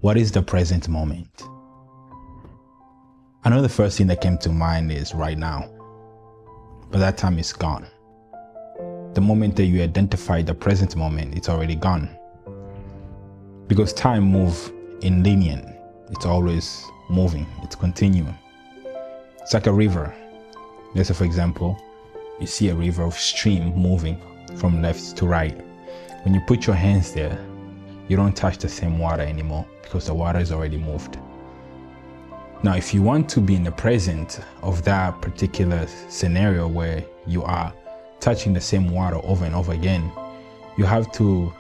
What is the present moment? I know the first thing that came to mind is right now, but that time is gone. The moment that you identify the present moment, it's already gone. Because time moves in linear. It's always moving, it's continuing. It's like a river. Let's say, for example, you see a river of stream moving from left to right. When you put your hands there, you don't touch the same water anymore because the water is already moved. Now, if you want to be in the present of that particular scenario where you are touching the same water over and over again, you have to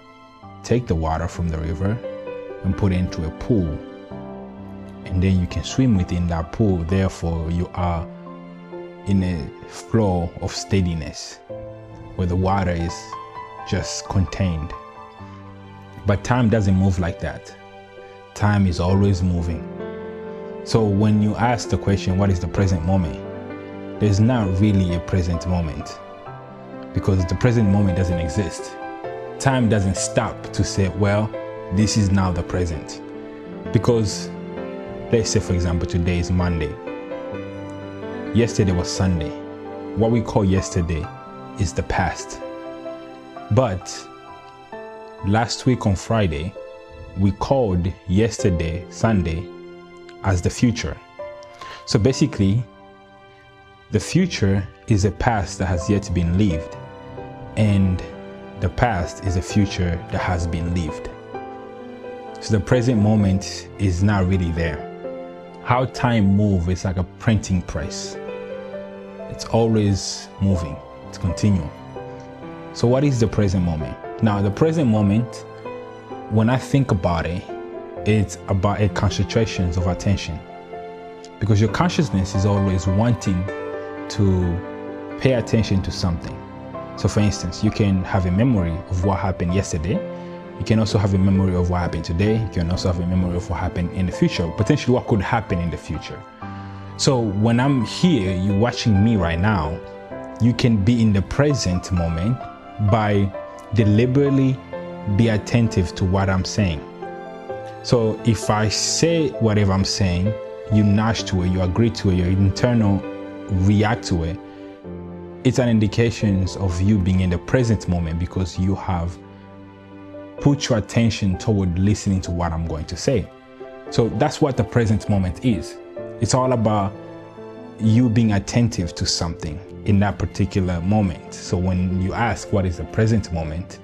take the water from the river and put it into a pool. And then you can swim within that pool. Therefore, you are in a flow of steadiness where the water is just contained. But time doesn't move like that. Time is always moving. So when you ask the question, what is the present moment? There's not really a present moment because the present moment doesn't exist. Time doesn't stop to say, well, this is now the present. Because let's say, for example, today is Monday. Yesterday was Sunday. What we call yesterday is the past. But last week on Friday, we called yesterday, Sunday, as the future. So basically, the future is a past that has yet been lived, and the past is a future that has been lived. So the present moment is not really there. How time moves is like a printing press. It's always moving, it's continuing. So what is the present moment? Now, the present moment, when I think about it, it's about a concentration of attention. Because your consciousness is always wanting to pay attention to something. So for instance, you can have a memory of what happened yesterday. You can also have a memory of what happened today. You can also have a memory of what happened in the future, potentially what could happen in the future. So when I'm here, you're watching me right now, you can be in the present moment by deliberately be attentive to what I'm saying. So if I say whatever I'm saying, you nudge to it, you agree to it, your internal react to it, it's an indication of you being in the present moment because you have put your attention toward listening to what I'm going to say. So that's what the present moment is. It's all about you being attentive to something in that particular moment. So when you ask what is the present moment,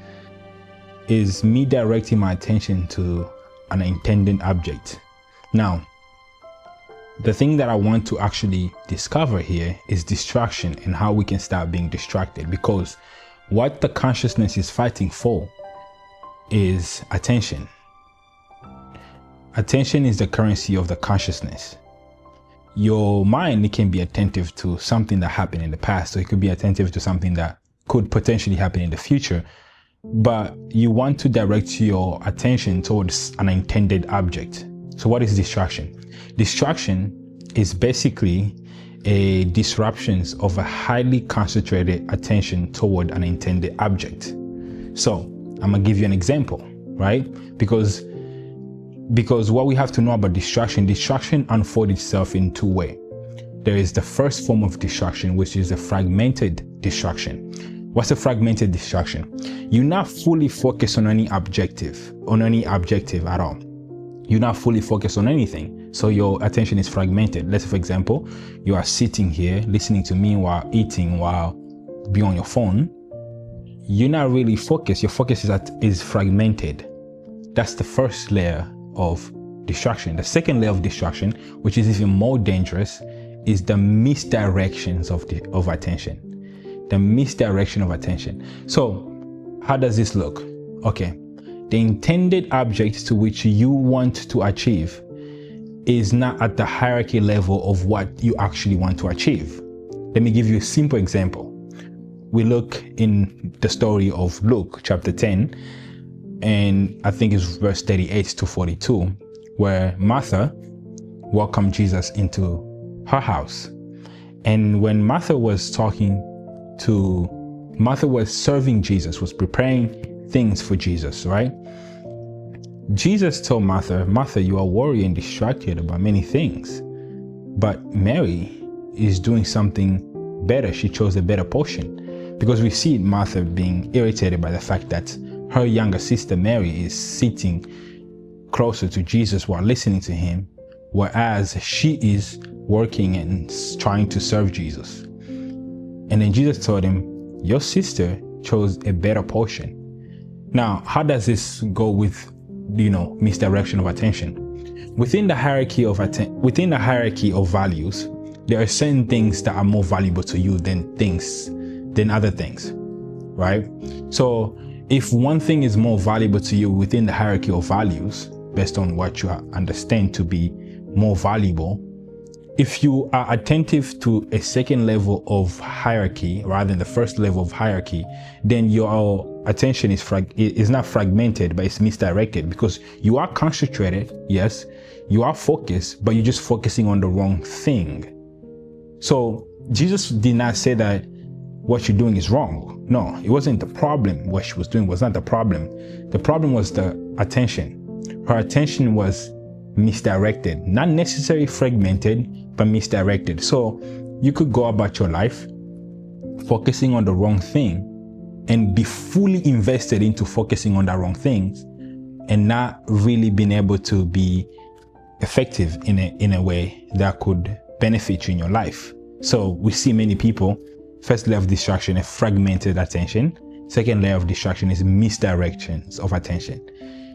is me directing my attention to an intended object. Now, the thing that I want to actually discover here is distraction and how we can start being distracted, because what the consciousness is fighting for is attention. Attention is the currency of the consciousness. Your mind, it can be attentive to something that happened in the past, so it could be attentive to something that could potentially happen in the future, but you want to direct your attention towards an intended object. So what is distraction? Distraction is basically a disruption of a highly concentrated attention toward an intended object. So I'm gonna give you an example, right? Because what we have to know about distraction unfolds itself in two ways. There is the first form of distraction, which is a fragmented distraction. What's a fragmented distraction? You're not fully focused on any objective at all. You're not fully focused on anything. So your attention is fragmented. Let's say, for example, you are sitting here listening to me while eating, while being on your phone. You're not really focused. Your focus is fragmented. That's the first layer of distraction. The second layer of distraction, which is even more dangerous, is the misdirections of attention. The misdirection of attention. So how does this look? Okay, the intended object to which you want to achieve is not at the hierarchy level of what you actually want to achieve. Let me give you a simple example. We look in the story of Luke chapter 10, and I think it's verse 38 to 42, where Martha welcomed Jesus into her house. And when Martha was serving Jesus, was preparing things for Jesus, right? Jesus told Martha, Martha, you are worried and distracted about many things. But Mary is doing something better. She chose a better portion. Because we see Martha being irritated by the fact that her younger sister Mary is sitting closer to Jesus while listening to him, whereas she is working and trying to serve Jesus. And then Jesus told him, your sister chose a better portion. Now, how does this go with, misdirection of attention? Within the hierarchy of values, there are certain things that are more valuable to you than other things, right? So if one thing is more valuable to you within the hierarchy of values, based on what you understand to be more valuable, if you are attentive to a second level of hierarchy rather than the first level of hierarchy, then your attention is not fragmented, but it's misdirected, because you are concentrated, yes, you are focused, but you're just focusing on the wrong thing. So Jesus did not say that what you're doing is wrong. No, it wasn't the problem. What she was doing was not the problem. The problem was the attention. Her attention was misdirected, not necessarily fragmented, but misdirected. So you could go about your life focusing on the wrong thing and be fully invested into focusing on the wrong things and not really being able to be effective in a way that could benefit you in your life. So we see many people, first layer of distraction is fragmented attention. Second layer of distraction is misdirections of attention.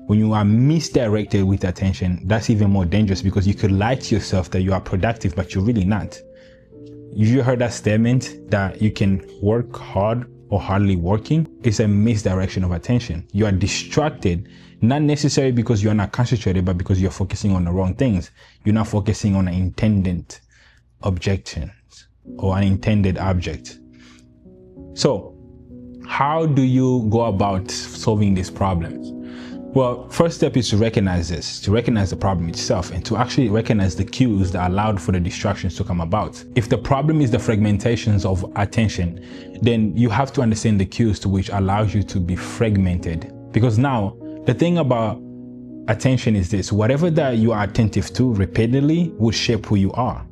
When you are misdirected with attention, that's even more dangerous, because you could lie to yourself that you are productive, but you're really not. You heard that statement that you can work hard or hardly working? It's a misdirection of attention. You are distracted, not necessarily because you are not concentrated, but because you're focusing on the wrong things. You're not focusing on an intended objections or an intended object. So how do you go about solving these problems? Well, first step is to recognize the problem itself, and to actually recognize the cues that allowed for the distractions to come about. If the problem is the fragmentations of attention, then you have to understand the cues to which allows you to be fragmented. Because now, the thing about attention is this: whatever that you are attentive to repeatedly will shape who you are.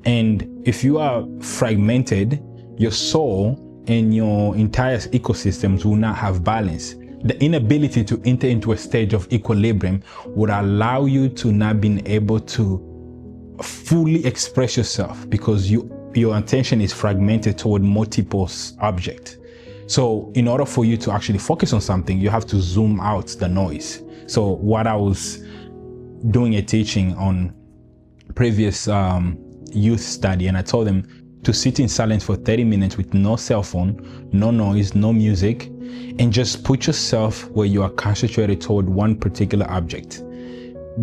And if you are fragmented, your soul and your entire ecosystems will not have balance. The inability to enter into a stage of equilibrium would allow you to not being able to fully express yourself, because your attention is fragmented toward multiple objects. So in order for you to actually focus on something, you have to zoom out the noise. So what I was doing a teaching on previous youth study, and I told them to sit in silence for 30 minutes with no cell phone, no noise, no music, and just put yourself where you are concentrated toward one particular object.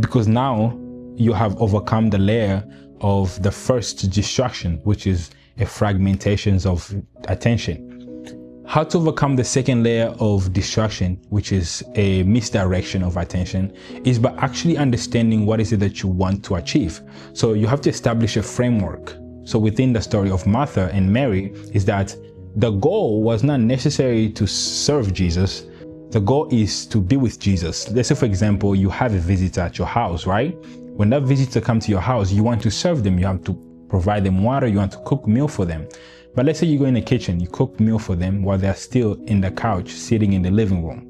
Because now you have overcome the layer of the first distraction, which is a fragmentation of attention. How to overcome the second layer of distraction, which is a misdirection of attention, is by actually understanding what is it that you want to achieve. So you have to establish a framework. So within the story of Martha and Mary is that the goal was not necessarily to serve Jesus. The goal is to be with Jesus. Let's say, for example, you have a visitor at your house, right? When that visitor comes to your house, you want to serve them. You have to provide them water. You want to cook meal for them. But let's say you go in the kitchen, you cook meal for them while they're still in the couch, sitting in the living room.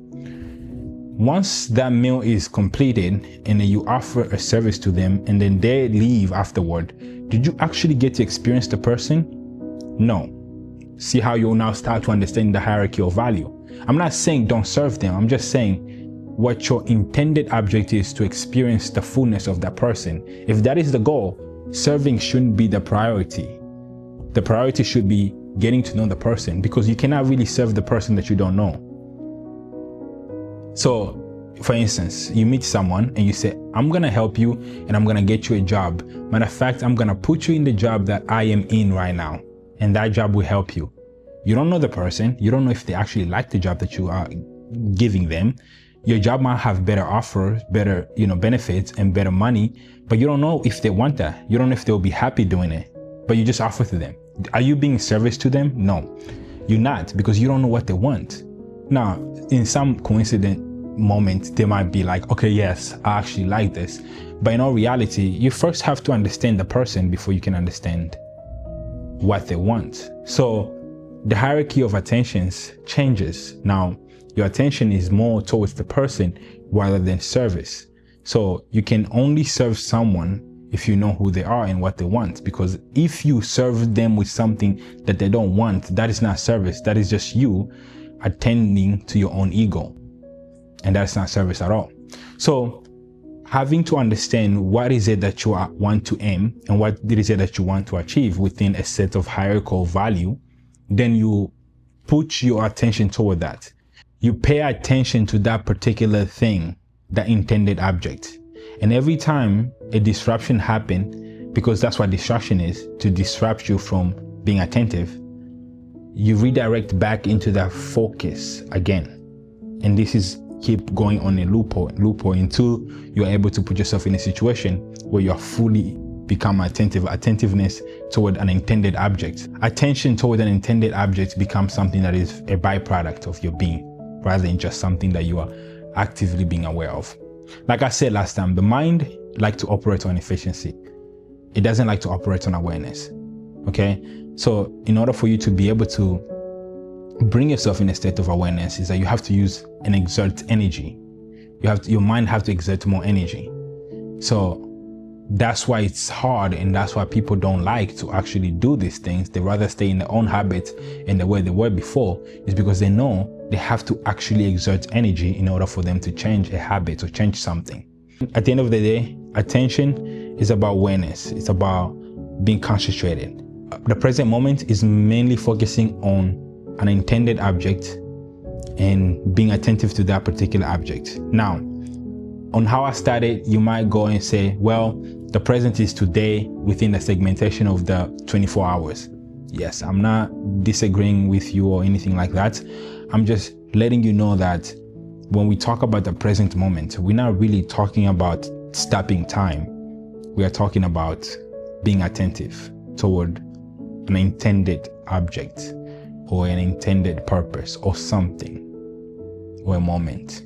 Once that meal is completed and then you offer a service to them and then they leave afterward, did you actually get to experience the person? No. See how you'll now start to understand the hierarchy of value. I'm not saying don't serve them. I'm just saying what your intended object is to experience the fullness of that person. If that is the goal, serving shouldn't be the priority. The priority should be getting to know the person, because you cannot really serve the person that you don't know. So, for instance, you meet someone and you say, I'm going to help you and I'm going to get you a job. Matter of fact, I'm going to put you in the job that I am in right now, and that job will help you. You don't know the person. You don't know if they actually like the job that you are giving them. Your job might have better offers, better, benefits and better money, but you don't know if they want that. You don't know if they'll be happy doing it, but you just offer to them. Are you being service to them? No, you're not, because you don't know what they want. Now, in some coincident moment, they might be like, okay, yes, I actually like this. But in all reality, you first have to understand the person before you can understand what they want. So the hierarchy of attentions changes. Now, your attention is more towards the person rather than service. So you can only serve someone if you know who they are and what they want, because if you serve them with something that they don't want, that is not service. That is just you attending to your own ego, and that's not service at all. So having to understand what is it that you want to aim and what it is it that you want to achieve within a set of hierarchical value, then you put your attention toward that. You pay attention to that particular thing, the intended object. And every time a disruption happens, because that's what distraction is, to disrupt you from being attentive, you redirect back into that focus again. And this is keep going on a loophole until you're able to put yourself in a situation where you are fully become attentiveness toward an intended object. Attention toward an intended object becomes something that is a byproduct of your being, rather than just something that you are actively being aware of. Like I said last time, the mind likes to operate on efficiency. It doesn't like to operate on awareness. Okay? So in order for you to be able to bring yourself in a state of awareness, is that you have to use and exert energy. Your mind have to exert more energy. So that's why it's hard, and that's why people don't like to actually do these things. They rather stay in their own habits and the way they were before, is because they know they have to actually exert energy in order for them to change a habit or change something. At the end of the day, attention is about awareness. It's about being concentrated. The present moment is mainly focusing on an intended object and being attentive to that particular object. Now, on how I started, you might go and say, well, the present is today within the segmentation of the 24 hours. Yes, I'm not disagreeing with you or anything like that. I'm just letting you know that when we talk about the present moment, we're not really talking about stopping time. We are talking about being attentive toward an intended object or an intended purpose or something or a moment.